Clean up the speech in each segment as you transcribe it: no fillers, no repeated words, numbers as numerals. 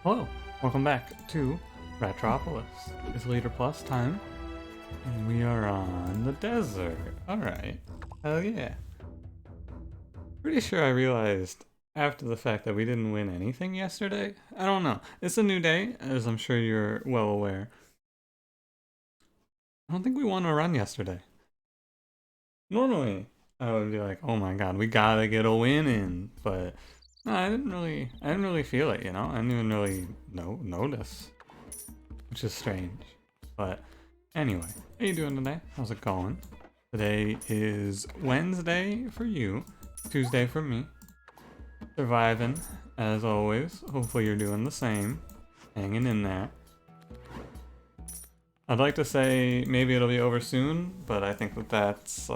Hello, welcome back to Ratropolis. It's later plus time, and we are on the desert. Alright, hell yeah. Pretty sure I realized after the fact that we didn't win anything yesterday. I don't know. It's a new day, as I'm sure you're well aware. I don't think we won a run yesterday. Normally, I would be like, oh my god, we gotta get a win in, but no, I didn't really feel it, you know? I didn't even really notice, which is strange. But anyway, how you doing today? How's it going? Today is Wednesday for you, Tuesday for me. Surviving, as always. Hopefully you're doing the same. Hanging in there. I'd like to say maybe it'll be over soon, but I think that that's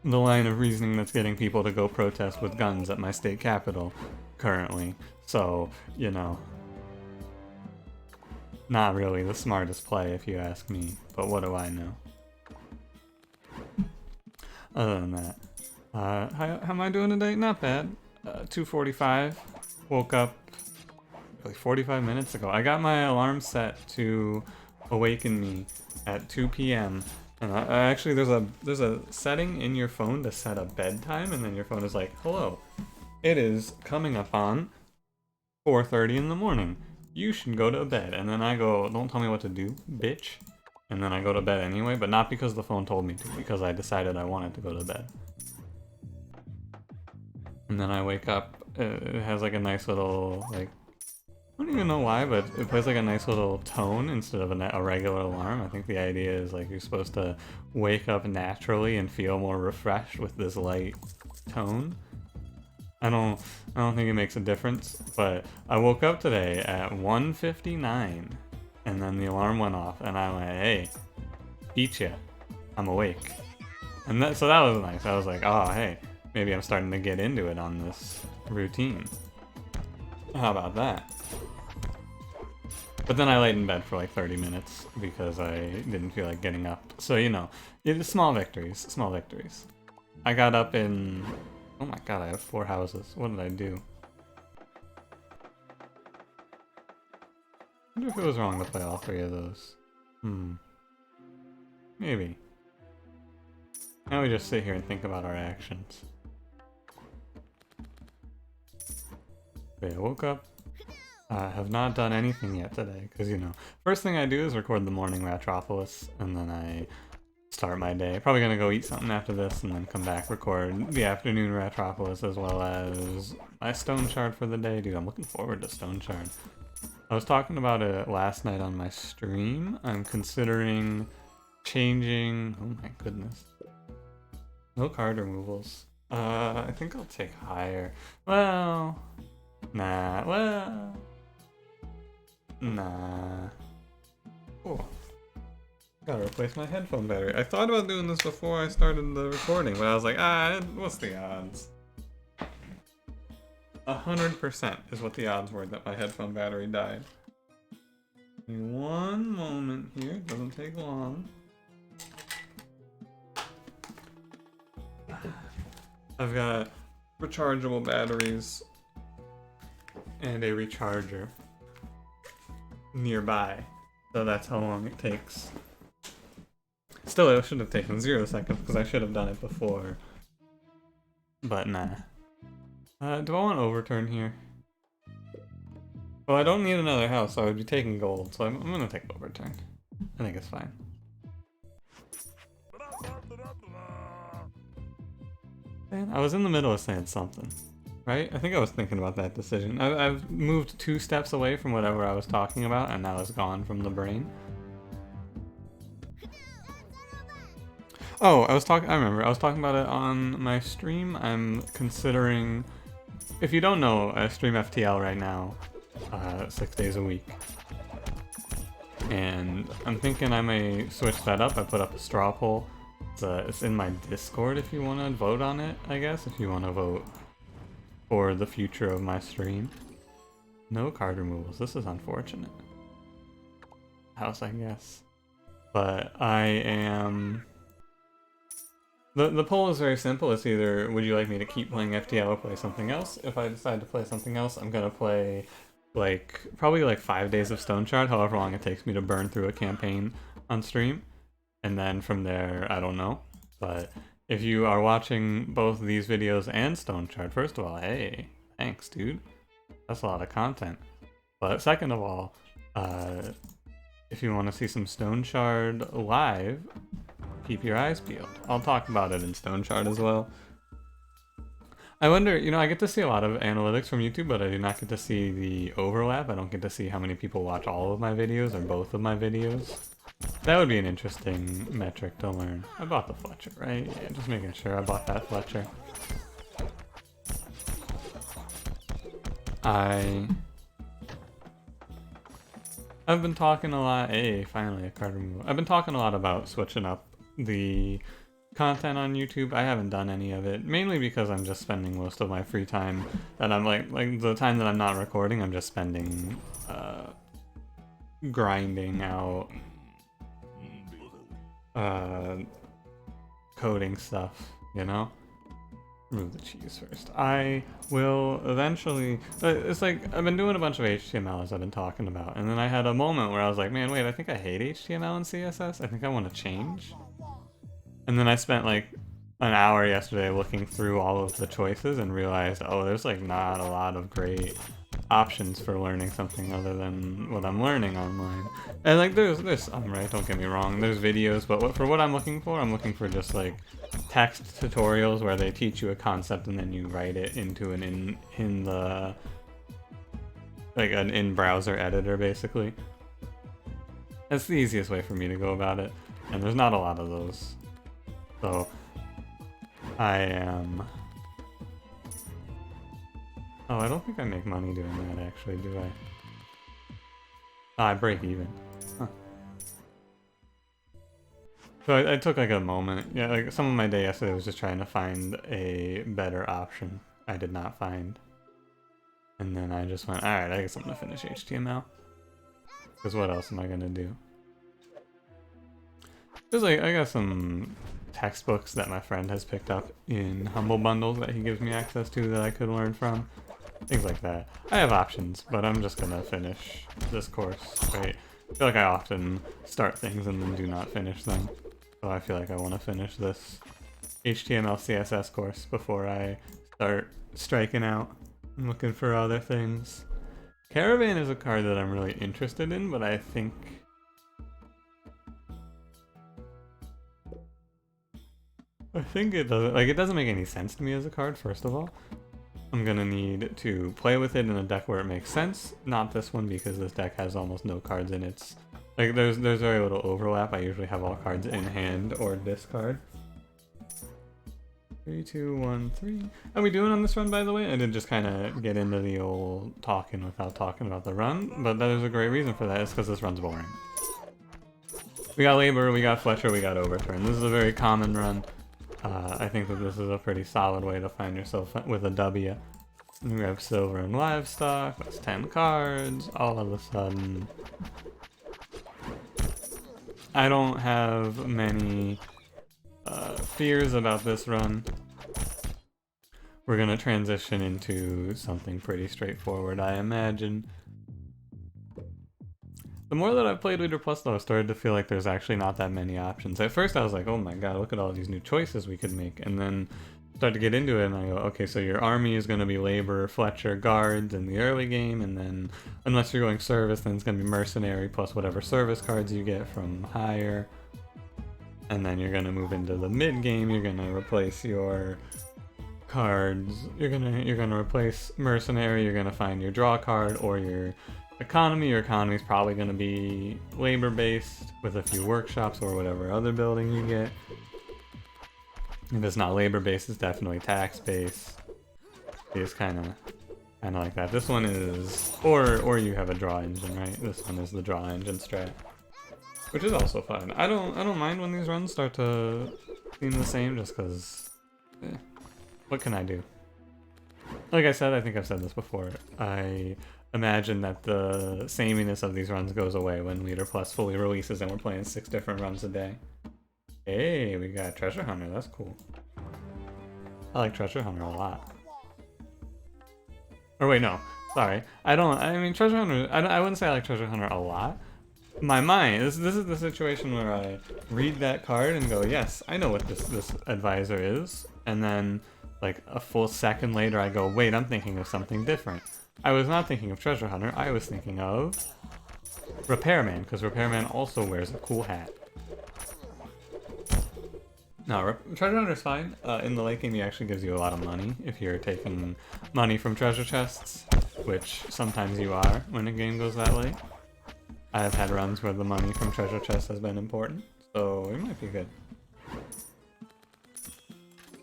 the line of reasoning that's getting people to go protest with guns at my state capitol currently. So, you know, not really the smartest play if you ask me, but what do I know? Other than that, how am I doing today? Not bad. 2:45. Woke up like 45 minutes ago. I got my alarm set to awaken me at 2 p.m. And I actually there's a setting in your phone to set a bedtime, and then your phone is like, "Hello, it is coming up on 4:30 in the morning. You should go to bed." And then I go, "Don't tell me what to do, bitch." And then I go to bed anyway, but not because the phone told me to, because I decided I wanted to go to bed. And then I wake up, it has like a nice little, like, I don't even know why, but it plays like a nice little tone instead of a regular alarm. I think the idea is like you're supposed to wake up naturally and feel more refreshed with this light tone. I don't think it makes a difference, but I woke up today at 1:59 and then the alarm went off and I went, "Hey, beat ya, I'm awake." And so that was nice. I was like, "Oh, hey, maybe I'm starting to get into it on this routine. How about that?" But then I laid in bed for like 30 minutes because I didn't feel like getting up. So, you know, small victories, small victories. I got up in... Oh my god, I have 4 houses. What did I do? I wonder if it was wrong to play all 3 of those. Maybe. Now we just sit here and think about our actions. Okay, I woke up. I have not done anything yet today, because, you know, first thing I do is record the morning Ratropolis, and then I start my day. Probably gonna go eat something after this, and then come back, record the afternoon Ratropolis, as well as my stone shard for the day. Dude, I'm looking forward to stone shard. I was talking about it last night on my stream. I'm considering changing... Oh my goodness. No card removals. I think I'll take higher. Well... Nah, well... Nah. Oh. Gotta replace my headphone battery. I thought about doing this before I started the recording, but I was like, what's the odds? 100% is what the odds were that my headphone battery died. Give me one moment here, it doesn't take long. I've got rechargeable batteries and a recharger nearby, so that's how long it takes. Still, it should have taken 0 seconds because I should have done it before, but nah. Do I want overturn here? Well, I don't need another house, so I would be taking gold, so I'm gonna take overturn. I think it's fine. Man, I was in the middle of saying something. Right? I think I was thinking about that decision. I've moved 2 steps away from whatever I was talking about, and now it's gone from the brain. Oh, I remember. I was talking about it on my stream. I'm considering... If you don't know, I stream FTL right now, 6 days a week. And I'm thinking I may switch that up. I put up a straw poll. It's in my Discord if you want to vote on it, I guess, if you want to vote for the future of my stream. No card removals. This is unfortunate. House, I guess. But I am The poll is very simple. It's either would you like me to keep playing FTL or play something else. If I decide to play something else, I'm gonna play like probably like 5 days of Stone Shard, however long it takes me to burn through a campaign on stream, and then from there I don't know. But if you are watching both these videos and Stone Shard, first of all, hey, thanks, dude. That's a lot of content. But second of all, if you want to see some Stone Shard live, keep your eyes peeled. I'll talk about it in Stone Shard as well. I wonder, you know, I get to see a lot of analytics from YouTube, but I do not get to see the overlap. I don't get to see how many people watch all of my videos or both of my videos. That would be an interesting metric to learn. I bought the Fletcher, right? Yeah, just making sure I bought that Fletcher. I've been talking a lot. Hey, finally a card removal. I've been talking a lot about switching up the content on YouTube. I haven't done any of it, mainly because I'm just spending most of my free time that I'm like the time that I'm not recording, I'm just spending grinding out coding stuff, you know? Remove the cheese first. I will eventually... It's like, I've been doing a bunch of HTML as I've been talking about, and then I had a moment where I was like, man, wait, I think I hate HTML and CSS. I think I want to change. And then I spent like an hour yesterday looking through all of the choices and realized, oh, there's like not a lot of great options for learning something other than what I'm learning online. And like there's I'm right, don't get me wrong, there's videos, but for what I'm looking for just like text tutorials where they teach you a concept and then you write it into an in the like an in-browser editor basically. That's the easiest way for me to go about it, and there's not a lot of those. So I am... Oh, I don't think I make money doing that actually, do I? Oh, I break even. Huh. So I took like a moment. Yeah, like some of my day yesterday was just trying to find a better option. I did not find. And then I just went, alright, I guess I'm gonna finish HTML. Because what else am I gonna do? There's like, I got some textbooks that my friend has picked up in Humble Bundles that he gives me access to that I could learn from. Things like that. I have options, but I'm just gonna finish this course, right? I feel like I often start things and then do not finish them. So I feel like I want to finish this HTML CSS course before I start striking out and looking for other things. Caravan is a card that I'm really interested in, but I think... it doesn't make any sense to me as a card, first of all. I'm gonna need to play with it in a deck where it makes sense. Not this one, because this deck has almost no cards in it. Like, there's very little overlap. I usually have all cards in hand or discard. 3, 2, 1, 3. How we doing on this run, by the way? I did just kind of get into the old talking without talking about the run, but there's a great reason for that. It's because this run's boring. We got Labor, we got Fletcher, we got Overturn. This is a very common run. I think that this is a pretty solid way to find yourself with a W. And we have Silver and Livestock, that's 10 cards, all of a sudden. I don't have many fears about this run. We're gonna transition into something pretty straightforward, I imagine. The more that I've played Leader Plus, though, I started to feel like there's actually not that many options. At first I was like, oh my god, look at all these new choices we could make, and then start to get into it and I go, okay, so your army is going to be Labor, Fletcher, Guards in the early game, and then unless you're going Service, then it's going to be Mercenary plus whatever service cards you get from higher. And then you're going to move into the mid game, you're going to replace your cards, you're going to replace Mercenary, you're going to find your draw card or your economy. Your economy is probably going to be labor based with a few workshops or whatever other building you get. If it's not labor based, it's definitely tax based. It's kind of like that. This one is, or you have a draw engine, right? This one is the draw engine strat, which is also fun. I don't mind when these runs start to seem the same, just because. What can I do? Like I said, I think I've said this before. I imagine that the sameness of these runs goes away when Leader Plus fully releases and we're playing 6 different runs a day. Hey, we got Treasure Hunter. That's cool. I like Treasure Hunter a lot. Or wait, no. Sorry. I mean, Treasure Hunter... I wouldn't say I like Treasure Hunter a lot. My mind... This is the situation where I read that card and go, yes, I know what this advisor is. And then, like, a full second later, I go, wait, I'm thinking of something different. I was not thinking of Treasure Hunter. I was thinking of Repairman, because Repairman also wears a cool hat. No, Treasure Hunter's fine. In the late game, he actually gives you a lot of money if you're taking money from treasure chests, which sometimes you are when a game goes that late. I have had runs where the money from treasure chests has been important, so it might be good.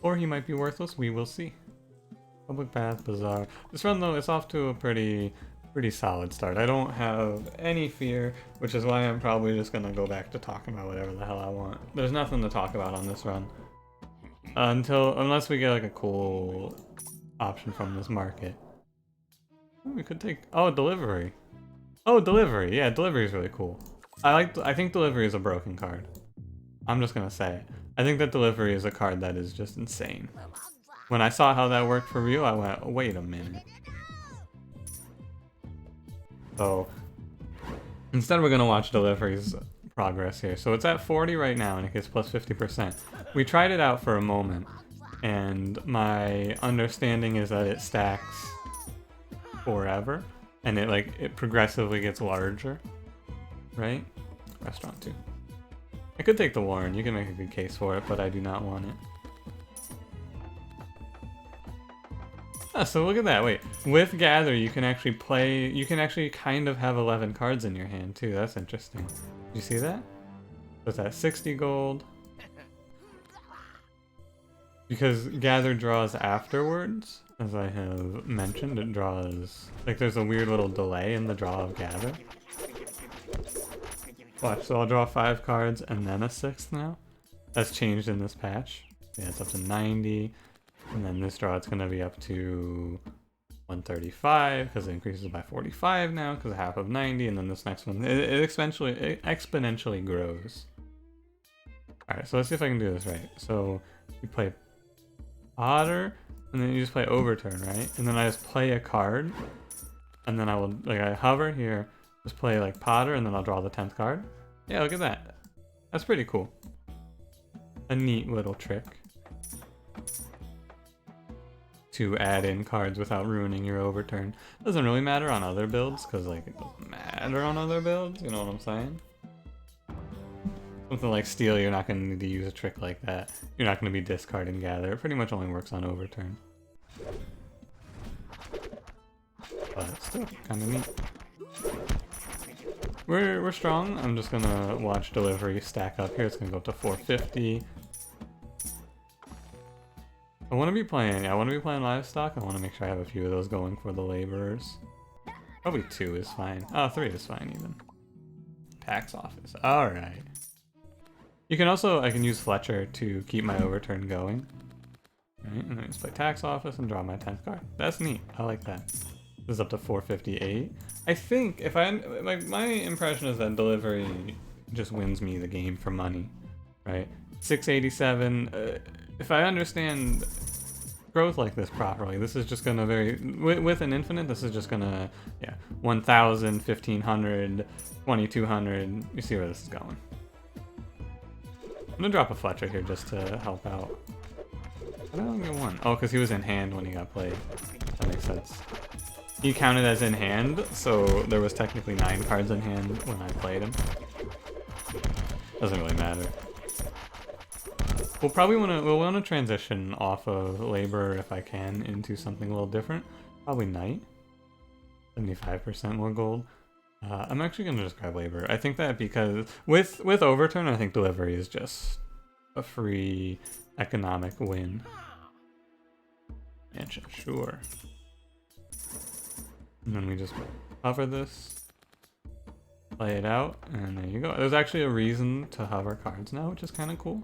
Or he might be worthless, we will see. Public Bath, Bazaar. This run, though, is off to a pretty solid start. I don't have any fear, which is why I'm probably just gonna go back to talking about whatever the hell I want. There's nothing to talk about on this run. Unless we get like a cool option from this market. We could take, oh, delivery. Oh, delivery. Yeah, delivery is really cool. I think delivery is a broken card. I'm just gonna say it. I think that delivery is a card that is just insane. When I saw how that worked for real, I went, wait a minute. So instead we're gonna watch delivery's progress here. So it's at 40 right now and it gets plus 50%. We tried it out for a moment and my understanding is that it stacks forever and it progressively gets larger, right? Restaurant 2. I could take the Warren, you can make a good case for it, but I do not want it. Oh, so look at that, wait. With Gather, you can actually kind of have 11 cards in your hand too, that's interesting. Did you see that? Was that 60 gold? Because Gather draws afterwards, as I have mentioned, it draws... Like there's a weird little delay in the draw of Gather. Watch, so I'll draw 5 cards and then a 6th now. That's changed in this patch. Yeah, it's up to 90. And then this draw, it's going to be up to 135 because it increases by 45 now because half of 90. And then this next one, it exponentially grows. Alright, so let's see if I can do this right. So you play Potter, and then you just play Overturn, right? And then I just play a card. And then I will, like I hover here, just play like Potter, and then I'll draw the 10th card. Yeah, look at that. That's pretty cool. A neat little trick to add in cards without ruining your overturn. Doesn't really matter on other builds, because like it doesn't matter on other builds, you know what I'm saying? Something like Steel, you're not going to need to use a trick like that. You're not going to be discarding Gather. It pretty much only works on overturn. But still, kind of neat. We're strong. I'm just going to watch delivery stack up here. It's going to go up to 450. I want to be playing livestock. I want to make sure I have a few of those going for the laborers. Probably 2 is fine. Oh, 3 is fine even. Tax office. Alright. You can also, I can use Fletcher to keep my overturn going. Right, and then just play tax office and draw my 10th card. That's neat. I like that. This is up to 458. I think if my impression is that delivery just wins me the game for money, right? 687. If I understand growth like this properly, this is just gonna with an infinite, this is just gonna, yeah, 1000, 1500, 2200. You see where this is going. I'm gonna drop a Fletcher here just to help out. How did I only get 1? Oh, because he was in hand when he got played. That makes sense. He counted as in hand, so there was technically 9 cards in hand when I played him. Doesn't really matter. We'll want to transition off of Labor if I can into something a little different. Probably Knight. 75% more gold. I'm actually gonna just grab Labor. I think that because with Overturn, I think Delivery is just a free economic win. Mansion, sure. And then we just hover this, play it out, and there you go. There's actually a reason to hover cards now, which is kind of cool.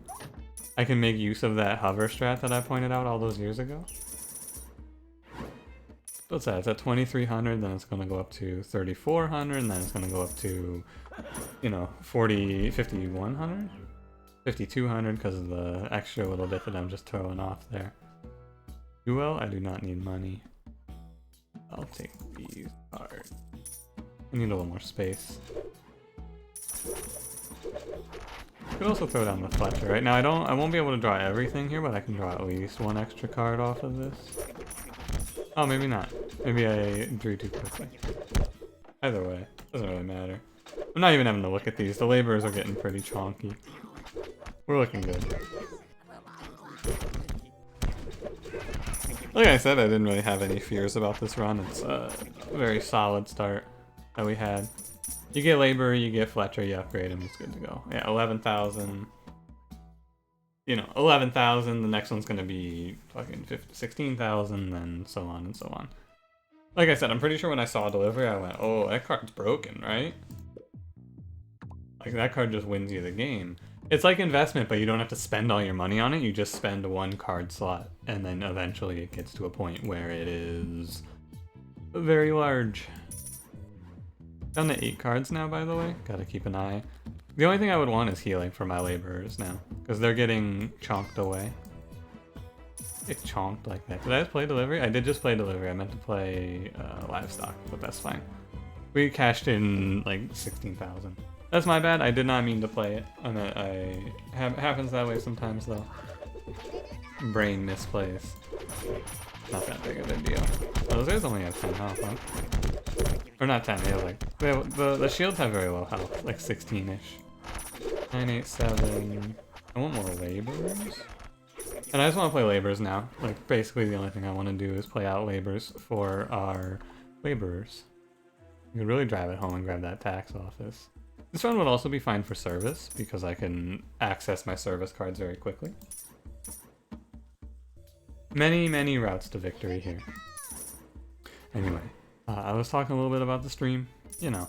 I can make use of that hover strat that I pointed out all those years ago. What's that? It's at 2300, then it's going to go up to 3400, and then it's going to go up to, you know, 5100? 5,200 because of the extra little bit that I'm just throwing off there. Well, I do not need money. I'll take these cards. I need a little more space. Could also throw down the Fletcher. Right now, I won't be able to draw everything here, but I can draw at least one extra card off of this. Oh, maybe not. Maybe I drew too quickly. Either way, doesn't really matter. I'm not even having to look at these. The laborers are getting pretty chonky. We're looking good. Like I said, I didn't really have any fears about this run. It's a very solid start that we had. You get labor, you get Fletcher, you upgrade him, it's good to go. Yeah, 11,000. You know, 11,000, the next one's gonna be fucking 16,000, and so on and so on. Like I said, I'm pretty sure when I saw delivery, I went, oh, that card's broken, right? Like, that card just wins you the game. It's like investment, but you don't have to spend all your money on it, you just spend one card slot, and then eventually it gets to a point where it is very large. Down to 8 cards now, by the way. Gotta keep an eye. The only thing I would want is healing for my laborers now, because they're getting chonked away. Get chonked like that. Did I just play delivery? I did just play delivery. I meant to play livestock, but that's fine. We cashed in like 16,000. That's my bad. I did not mean to play it. And happens that way sometimes though. Brain misplays. Not that big of a deal. Oh, those guys only have 10 health, huh? Or not 10, they have like... The shields have very low health, like 16-ish. 987... I want more laborers? And I just want to play laborers now. Like, basically the only thing I want to do is play out laborers for our laborers. You could really drive it home and grab that tax office. This run would also be fine for service, because I can access my service cards very quickly. Many, many routes to victory here. Anyway, I was talking a little bit about the stream, you know.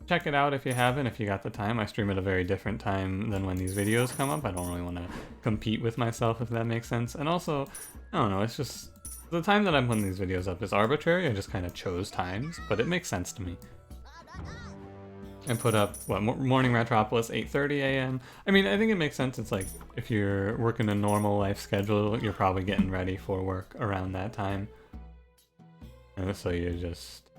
Check it out if you haven't, if you got the time. I stream at a very different time than when these videos come up. I don't really want to compete with myself, if that makes sense. And also, I don't know, it's just... The time that I'm putting these videos up is arbitrary. I just kind of chose times, but it makes sense to me. I put up, what, morning Ratropolis, 8:30 a.m. I mean, I think it makes sense. It's like, if you're working a normal life schedule, you're probably getting ready for work around that time. And so you just,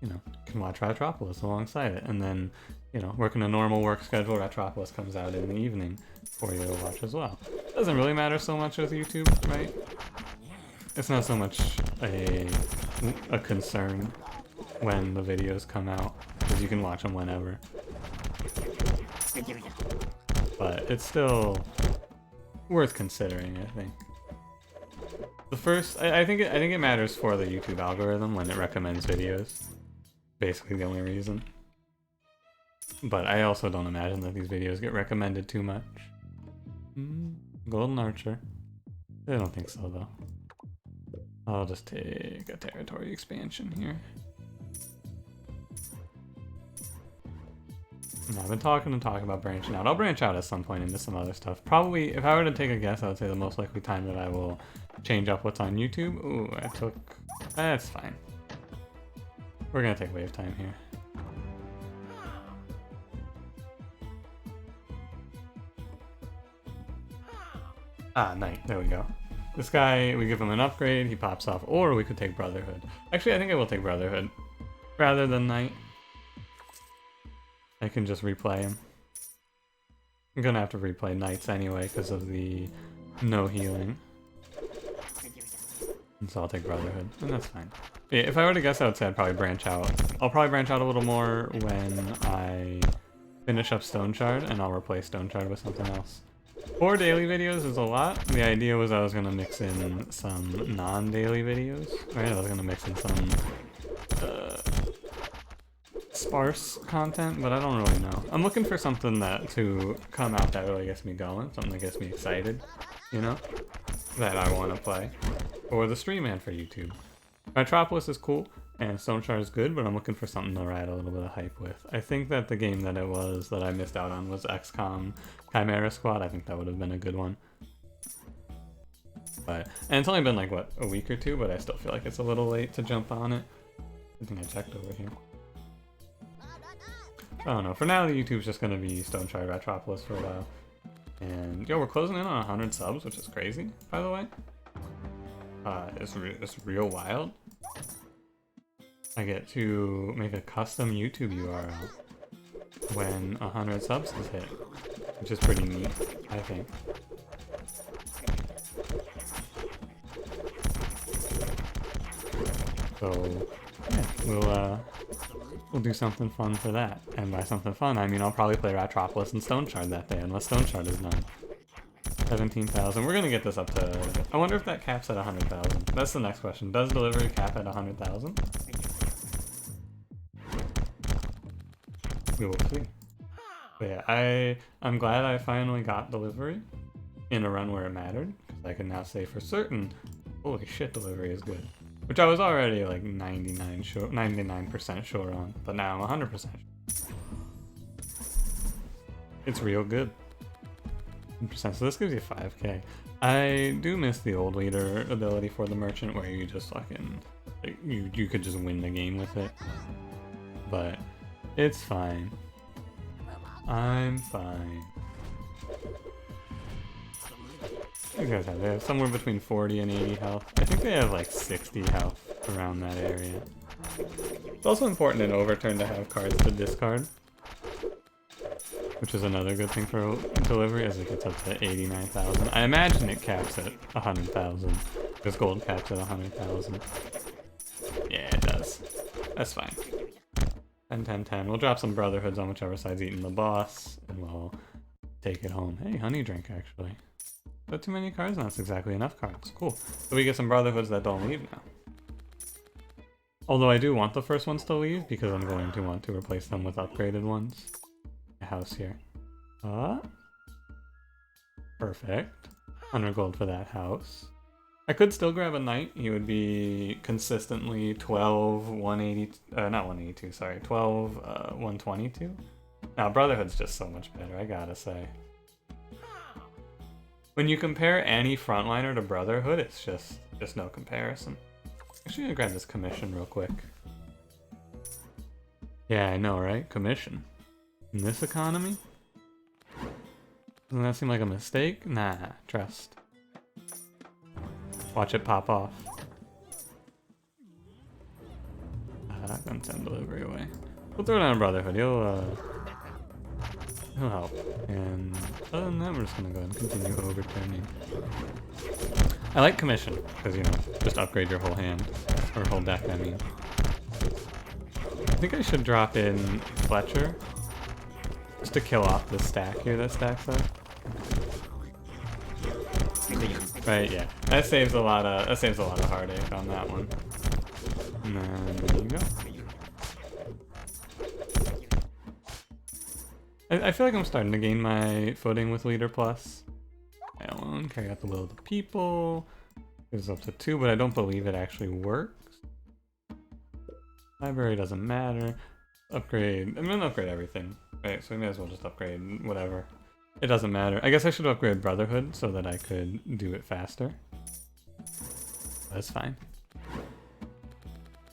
you know, can watch Ratropolis alongside it. And then, you know, working a normal work schedule, Ratropolis comes out in the evening for you to watch as well. Doesn't really matter so much with YouTube, right? It's not so much a concern when the videos come out, because you can watch them whenever. But it's still worth considering, I think. The first, I think it matters for the YouTube algorithm when it recommends videos. Basically the only reason. But I also don't imagine that these videos get recommended too much. Golden Archer. I don't think so though. I'll just take a territory expansion here. No, I've been talking about branching out. I'll branch out at some point into some other stuff. Probably, if I were to take a guess, I would say the most likely time that I will change up what's on YouTube. Ooh, I took... That's fine. We're gonna take wave time here. Ah, Knight. There we go. This guy, we give him an upgrade, he pops off. Or we could take Brotherhood. Actually, I think I will take Brotherhood rather than Knight. I can just replay him. I'm gonna have to replay Knights anyway because of the no healing. And so I'll take Brotherhood, and that's fine. Yeah, if I were to guess, I would say I'd probably branch out. I'll probably branch out a little more when I finish up Stone Shard, and I'll replace Stone Shard with something else. 4 daily videos is a lot. The idea was I was gonna mix in some non-daily videos. Right, I was gonna mix in some sparse content, but I don't really know. I'm looking for something to come out that really gets me going, something that gets me excited, you know, that I want to play. Or the stream and for YouTube. Ratropolis is cool, and Stone Shard is good, but I'm looking for something to ride a little bit of hype with. I think that the game that I missed out on was XCOM Chimera Squad. I think that would have been a good one. And it's only been like, what, a week or two, but I still feel like it's a little late to jump on it. I think I checked over here. I don't know. For now, the YouTube's just gonna be Stone Shard Ratropolis for a while. And yo, we're closing in on 100 subs, which is crazy, by the way. It's real wild. I get to make a custom YouTube URL when 100 subs is hit, which is pretty neat, I think. So yeah, we'll do something fun for that. And by something fun, I mean I'll probably play Ratropolis and Stone Shard that day, unless Stone Shard is done. 17,000. We're gonna get this up to. I wonder if that caps at 100,000. That's the next question. Does delivery cap at 100,000? We will see. But yeah, I'm glad I finally got delivery in a run where it mattered, because I can now say for certain, holy shit, delivery is good. Which I was already like 99% sure on, but now I'm 100% sure. It's real good. 100%, so this gives you 5k. I do miss the old leader ability for the merchant where you just fucking, like, you could just win the game with it. But it's fine. I'm fine. What do you guys have? They have somewhere between 40 and 80 health. I think they have like 60 health around that area. It's also important in Overturn to have cards to discard, which is another good thing for delivery as it gets up to 89,000. I imagine it caps at 100,000, because gold caps at 100,000. Yeah, it does. That's fine. 10, 10, 10. We'll drop some Brotherhoods on whichever side's eating the boss, and we'll take it home. Hey, honey drink, actually. But too many cards? No, that's exactly enough cards. Cool. So we get some Brotherhoods that don't leave now. Although I do want the first ones to leave, because I'm going to want to replace them with upgraded ones. A house here. Perfect. 100 gold for that house. I could still grab a knight. He would be consistently 12, 180, not 182, sorry, 12, 122. Now, Brotherhood's just so much better, I gotta say. When you compare any frontliner to Brotherhood, it's just no comparison. Actually, I'm gonna grab this commission real quick. Yeah, I know, right? Commission. In this economy? Doesn't that seem like a mistake? Nah, trust. Watch it pop off. Gonna send delivery away. We'll throw down a Brotherhood. He'll help. And other than that, we're just gonna go ahead and continue overturning. I like commission, because, you know, just upgrade your whole hand. Or whole deck, I mean. I think I should drop in Fletcher. Just to kill off this stack here that stacks up. Right, yeah. That saves a lot of heartache on that one. And then there you go. I feel like I'm starting to gain my footing with Leader Plus. I alone carry out the will of the people. Gives up to 2, but I don't believe it actually works. Library doesn't matter. Upgrade. I'm gonna upgrade everything. Right, so we may as well just upgrade whatever. It doesn't matter. I guess I should upgrade Brotherhood so that I could do it faster. That's fine.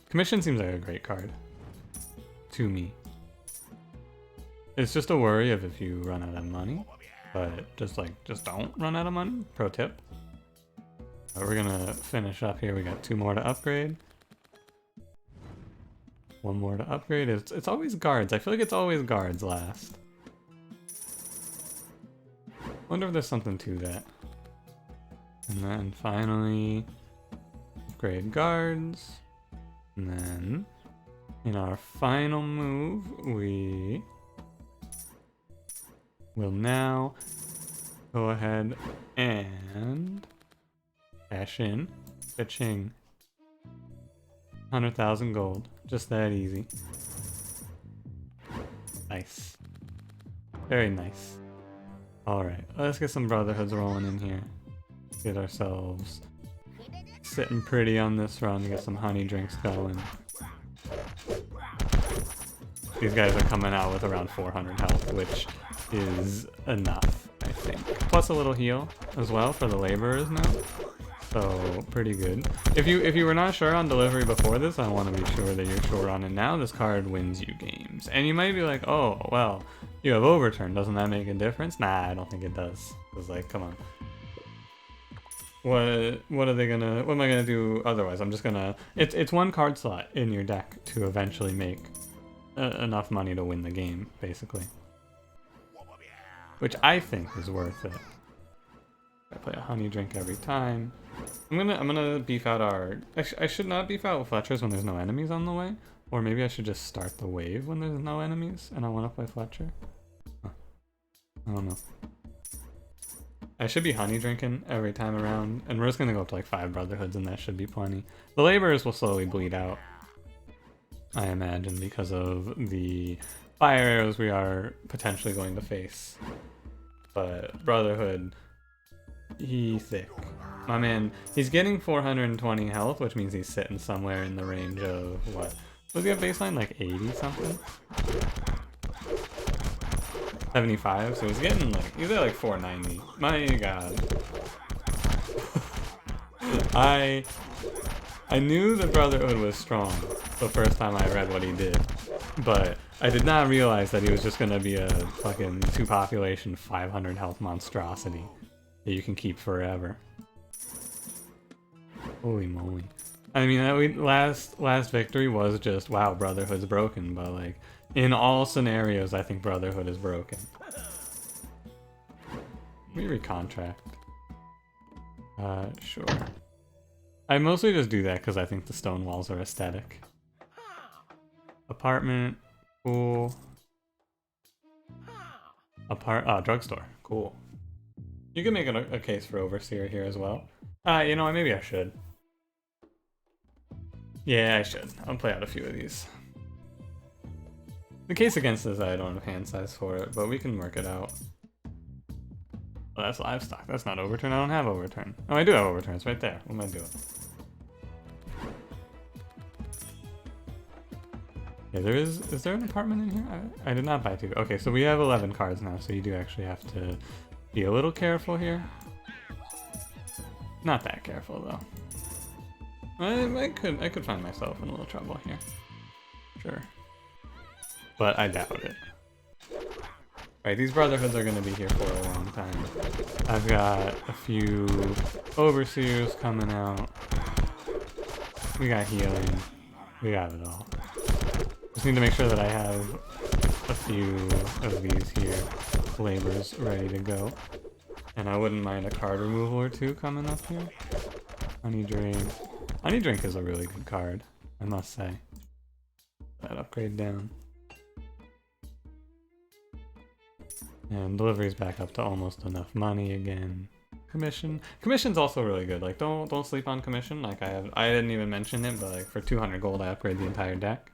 Commission seems like a great card. To me. It's just a worry of if you run out of money. But just don't run out of money. Pro tip. We're gonna finish up here. We got 2 more to upgrade. 1 more to upgrade. It's always guards. I feel like it's always guards last. Wonder if there's something to that. And then finally upgrade guards. And then in our final move, we will now go ahead and cash in. Ka-ching. 100,000 gold. Just that easy. Nice. Very nice. Alright, let's get some Brotherhoods rolling in here. Get ourselves sitting pretty on this run, get some honey drinks going. These guys are coming out with around 400 health, which is enough, I think. Plus a little heal as well for the laborers now. So pretty good. If you were not sure on delivery before this, I want to be sure that you're sure on it now. This card wins you games. And you might be like, oh, well, you have overturn. Doesn't that make a difference? Nah, I don't think it does. It's like, come on. What am I gonna do otherwise? I'm just gonna, it's one card slot in your deck to eventually make enough money to win the game, basically. Which I think is worth it. I play a honey drink every time. I'm gonna beef out our, I should not beef out Fletchers when there's no enemies on the way. Or maybe I should just start the wave when there's no enemies and I wanna play Fletcher. Huh. I don't know. I should be honey drinking every time around, and we're just gonna go up to like 5 Brotherhoods and that should be plenty. The laborers will slowly bleed out, I imagine, because of the fire arrows we are potentially going to face. But Brotherhood, he's thick. My man, he's getting 420 health, which means he's sitting somewhere in the range of, what? Was he at baseline, like 80 something? 75, so he's getting like, he's at like 490. My god. I knew the Brotherhood was strong the first time I read what he did, but I did not realize that he was just gonna be a fucking 2 population 500 health monstrosity that you can keep forever. Holy moly. I mean, last victory was just, wow, Brotherhood's broken, but like, in all scenarios, I think Brotherhood is broken. Let me recontract. Sure. I mostly just do that because I think the stone walls are aesthetic. Apartment, cool. Drugstore, cool. You can make a case for Overseer here as well. You know what, maybe I should. Yeah, I should. I'll play out a few of these. The case against this, I don't have hand size for it, but we can work it out. Well, that's livestock. That's not overturn. I don't have overturn. Oh, I do have overturn. It's right there. What am I doing? Yeah, is there an apartment in here? I did not buy 2. Okay, so we have 11 cards now, so you do actually have to be a little careful here. Not that careful, though. I could find myself in a little trouble here. Sure. But I doubt it. Right, these Brotherhoods are going to be here for a long time. I've got a few Overseers coming out. We got healing. We got it all. Just need to make sure that I have a few of these here labors ready to go. And I wouldn't mind a card removal or 2 coming up here. Honey Drink. Honey Drink is a really good card, I must say. That upgrade down. And delivery's back up to almost enough money again. Commission. Commission's also really good. Like, don't sleep on commission. Like, I didn't even mention it, but like for 200 gold I upgrade the entire deck.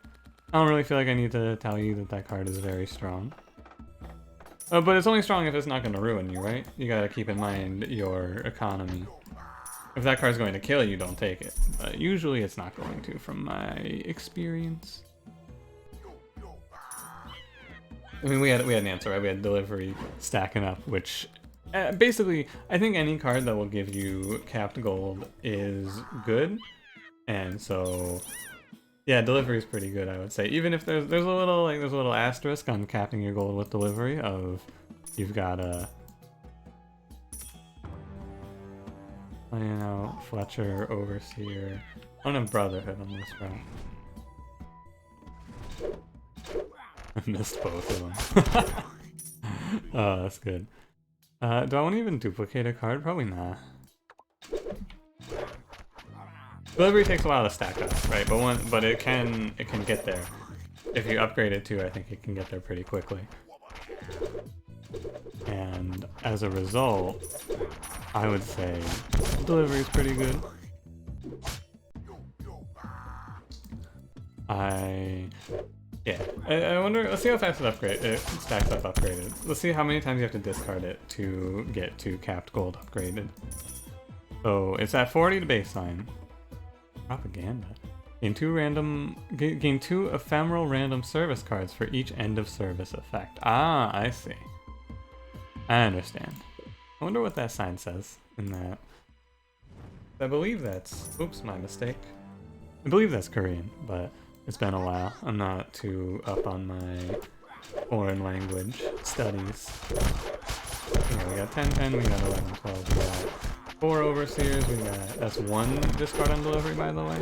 I don't really feel like I need to tell you that that card is very strong. But it's only strong if it's not going to ruin you, right? You gotta keep in mind your economy. If that card's going to kill you, don't take it. But usually it's not going to, from my experience. I mean, we had an answer, right? We had delivery stacking up, which basically, I think any card that will give you capped gold is good. And so, yeah, delivery is pretty good, I would say. Even if there's a little asterisk on capping your gold with delivery of you've got a Fletcher, Overseer. I don't have Brotherhood on this round. I missed both of them. Oh, that's good. Do I want to even duplicate a card? Probably not. Delivery takes a while to stack up, right? But it can get there. If you upgrade it too, I think it can get there pretty quickly. And as a result, I would say delivery is pretty good. I wonder, let's see how fast it stacks up upgraded. Let's see how many times you have to discard it to get to capped gold upgraded. So it's at 40 to baseline. Propaganda. Gain 2 ephemeral random service cards for each end of service effect. Ah, I see. I understand. I wonder what that sign says in that. I believe that's... Oops, my mistake. I believe that's Korean, but it's been a while. I'm not too up on my foreign language studies. Yeah, we got 10-10, we got 11-12, we got 4 overseers, we got... That's 1 discard on delivery, by the way.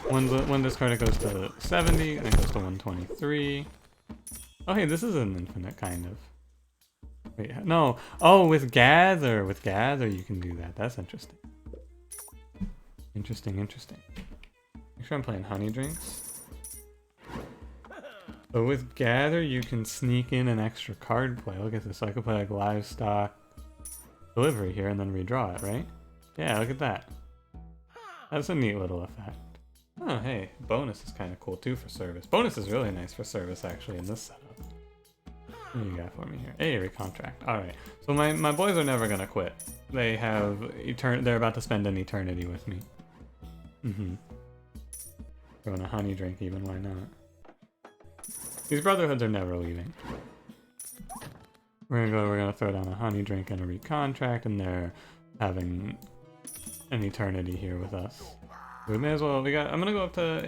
One discard, it goes to 70, and it goes to 123. Oh, hey, this is an infinite, kind of. Wait, no. Oh, with gather. With gather, you can do that. That's interesting. Interesting. Make sure I'm playing honey drinks. But with gather, you can sneak in an extra card play. Look at this. So I could play like livestock delivery here and then redraw it, right? Yeah, look at that. That's a neat little effect. Oh, hey, bonus is kind of cool too for service. Bonus is really nice for service actually in this setup. What do you got for me here? Hey, recontract. Alright, so my boys are never gonna quit. They have they're about to spend an eternity with me. Throwing a honey drink even, why not? These brotherhoods are never leaving. We're gonna throw down a honey drink and a recontract, and they're having an eternity here with us. We may as well, I'm gonna go up to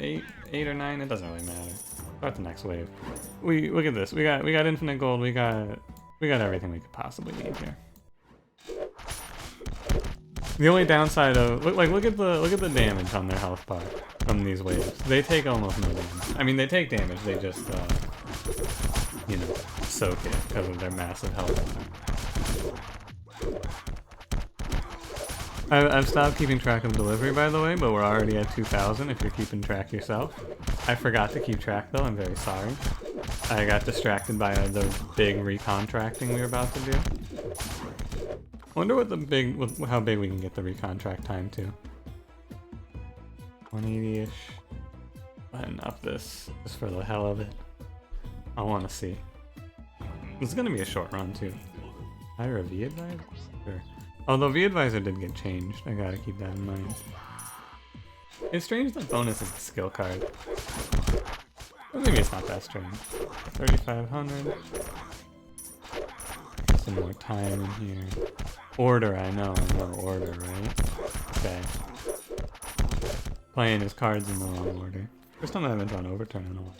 8 or 9, it doesn't really matter. Start the next wave. Look at this, we got infinite gold, we got everything we could possibly need here. The only downside of, look at the damage on their health bar from these waves. They take almost no damage. I mean, they take damage, they just, you know, soak it because of their massive health. I've stopped keeping track of delivery, by the way, but we're already at 2,000 if you're keeping track yourself. I forgot to keep track, though. I'm very sorry. I got distracted by the big recontracting we were about to do. I wonder how big we can get the recontract time to. 180-ish. Button up this, just for the hell of it. I want to see. This is going to be a short run, too. Hire a V advisor? Sure. Although V-Advisor did get changed, I gotta keep that in mind. It's strange that bonus is a skill card. Well, maybe it's not that strange. 3,500. Some more time in here. Order, I know order, right? Okay. Playing his cards in the wrong order. First time I haven't drawn overturn in a while.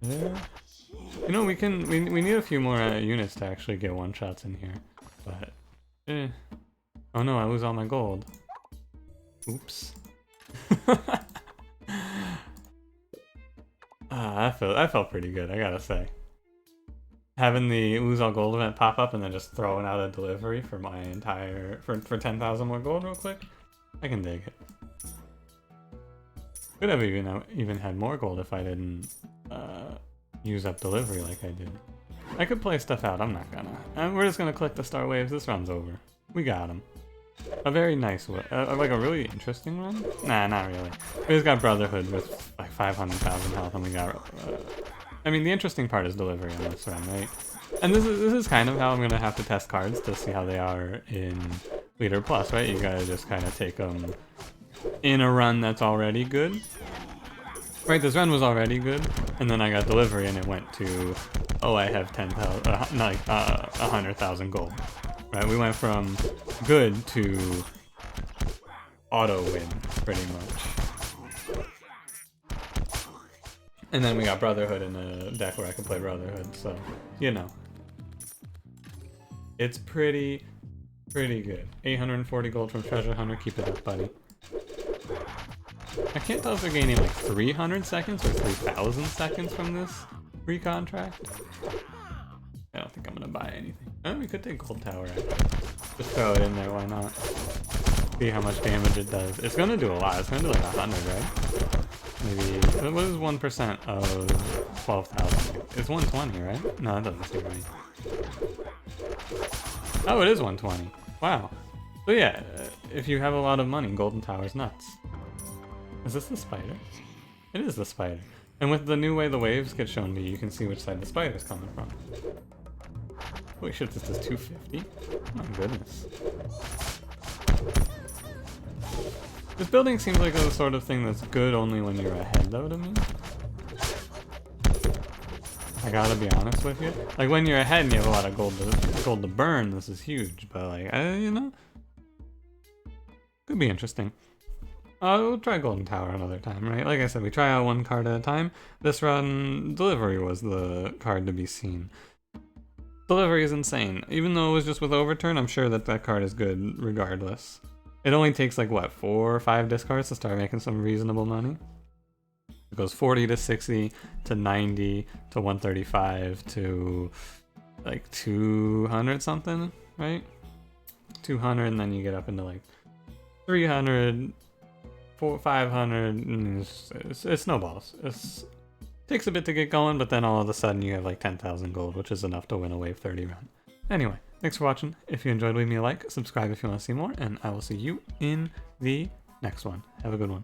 Yeah. You know, we need a few more units to actually get one-shots in here, but, Oh no, I lose all my gold. Oops. That felt pretty good, I gotta say. Having the lose all gold event pop up and then just throwing out a delivery for my entire, for 10,000 more gold real quick, I can dig it. Could have even had more gold if I didn't, use up delivery like I did. I could play stuff out, I'm not gonna. We're just gonna click the star waves, this run's over. We got him. A very nice one. Like a really interesting one? Nah, not really. We just got Brotherhood with like 500,000 health and we got... I mean, the interesting part is delivery on this run, right? And this is kind of how I'm gonna have to test cards to see how they are in Leader Plus, right? You gotta just kind of take them in a run that's already good. Right, this run was already good, and then I got delivery and it went to, oh, I have 100,000 gold. Right, we went from good to auto win, pretty much. And then we got Brotherhood in a deck where I can play Brotherhood, so, you know. It's pretty good. 840 gold from Treasure Hunter, keep it up, buddy. I can't tell if they're gaining like 300 seconds or 3,000 seconds from this recontract. I don't think I'm gonna buy anything. Oh, we could take Gold Tower actually. Just throw it in there, why not? See how much damage it does. It's gonna do a lot. It's gonna do like 100, right? Maybe, what is 1% of 12,000? It's 120, right? No, that doesn't seem right. Oh, it is 120. Wow. So yeah, if you have a lot of money, Golden Tower's nuts. Is this the spider? It is the spider. And with the new way the waves get shown to you, you can see which side the spider's coming from. Holy shit, this is 250? Oh my goodness. This building seems like the sort of thing that's good only when you're ahead, though, to me. I gotta be honest with you. Like, when you're ahead and you have a lot of gold to burn, this is huge. But, like, you know, could be interesting. We'll try Golden Tower another time, right? Like I said, we try out one card at a time. This run, Delivery was the card to be seen. Delivery is insane. Even though it was just with Overturn, I'm sure that that card is good regardless. It only takes like, what, 4 or 5 discards to start making some reasonable money? It goes 40 to 60 to 90 to 135 to like 200 something, right? 200, and then you get up into like 300, 500, and it snowballs. It takes a bit to get going, but then all of a sudden you have like 10,000 gold, which is enough to win a Wave 30 run. Anyway, thanks for watching. If you enjoyed, leave me a like, subscribe if you want to see more, and I will see you in the next one. Have a good one.